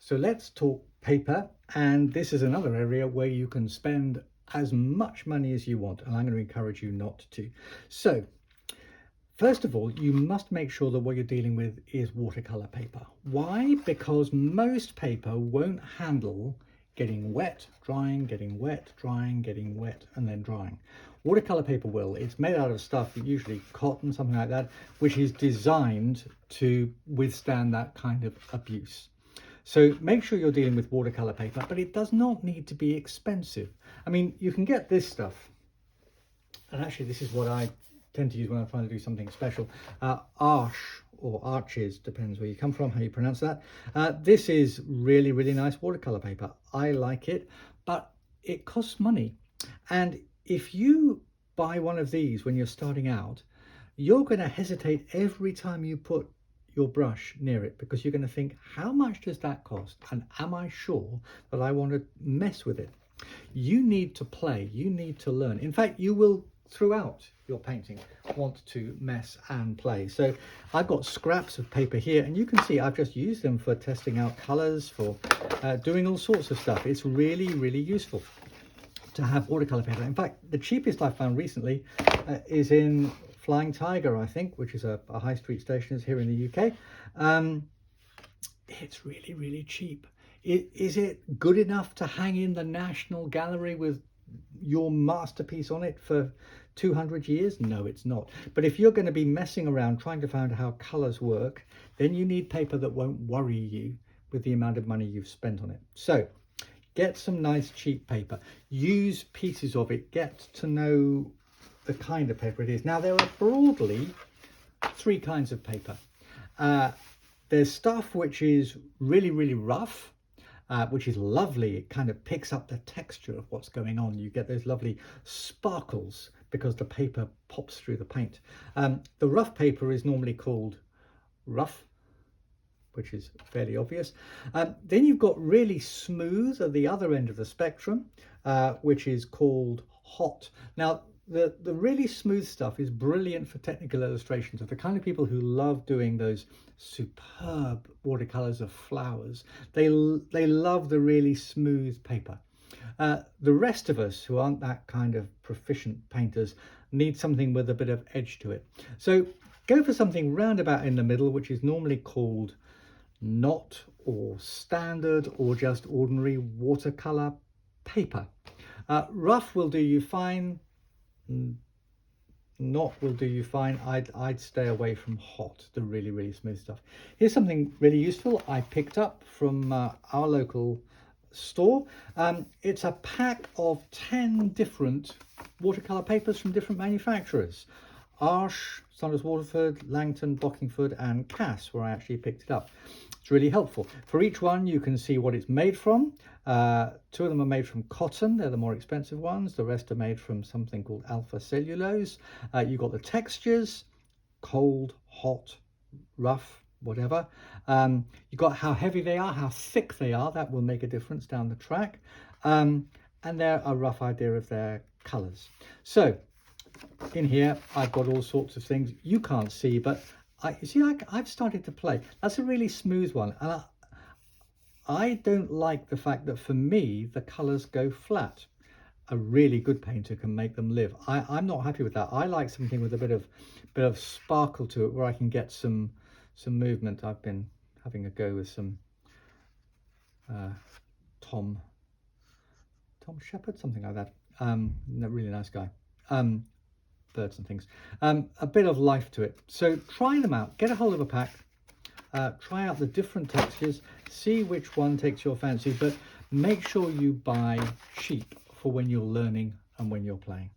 So let's talk paper, and this is another area where you can spend as much money as you want, and I'm going to encourage you not to. So first of all, you must make sure that what you're dealing with is watercolor paper. Why? Because most paper won't handle getting wet, drying, getting wet, drying, getting wet, and then drying. Watercolor paper will. It's made out of stuff, usually cotton, something like that, which is designed to withstand that kind of abuse. So make sure you're dealing with watercolor paper, but it does not need to be expensive. I mean, you can get this stuff, and actually this is what I tend to use when I'm trying to do something special. Arch or arches, depends where you come from, how you pronounce that. This is really, really nice watercolor paper. I like it, but it costs money. And if you buy one of these when you're starting out, you're going to hesitate every time you put your brush near it, because you're going to think, how much does that cost? And am I sure that I want to mess with it? You need to play, you need to learn. In fact, you will throughout your painting want to mess and play. So I've got scraps of paper here, and you can see I've just used them for testing out colors, for doing all sorts of stuff. It's really, really useful to have watercolor paper. In fact, the cheapest I found recently is in Flying Tiger, I think, which is a high street station here in the UK. It's really, really cheap. Is it good enough to hang in the National Gallery with your masterpiece on it for 200 years? No, it's not. But if you're going to be messing around trying to find out how colors work, then you need paper that won't worry you with the amount of money you've spent on it. So get some nice cheap paper, use pieces of it, get to know the kind of paper it is. Now, there are broadly three kinds of paper. There's stuff which is really, really rough, which is lovely. It kind of picks up the texture of what's going on. You get those lovely sparkles because the paper pops through the paint. The rough paper is normally called rough, which is fairly obvious. Then you've got really smooth at the other end of the spectrum, which is called hot. Now, the really smooth stuff is brilliant for technical illustrations, of the kind of people who love doing those superb watercolors of flowers. They love the really smooth paper. The rest of us who aren't that kind of proficient painters need something with a bit of edge to it. So go for something roundabout in the middle, which is normally called not or standard or just ordinary watercolor paper. Rough will do you fine. Not will do you fine. I'd stay away from hot, the really, really smooth stuff. Here's something really useful I picked up from our local store. It's a pack of 10 different watercolor papers from different manufacturers. Arch, Saunders Waterford, Langton, Bockingford and Cass, where I actually picked it up. It's really helpful. For each one you can see what it's made from. Two of them are made from cotton, they're the more expensive ones. The rest are made from something called alpha cellulose. You've got the textures, cold, hot, rough, whatever. You've got how heavy they are, how thick they are. That will make a difference down the track. And they're a rough idea of their colors. So in here I've got all sorts of things you can't see, but you see, I've started to play. That's a really smooth one, and I don't like the fact that for me the colors go flat. A really good painter can make them live. I'm not happy with that. I like something with a bit of sparkle to it, where I can get some movement. I've been having a go with some Tom Shepherd, something like that. A really nice guy. Birds and things. A bit of life to it. So try them out. Get a hold of a pack. Try out the different textures. See which one takes your fancy, but make sure you buy cheap for when you're learning and when you're playing.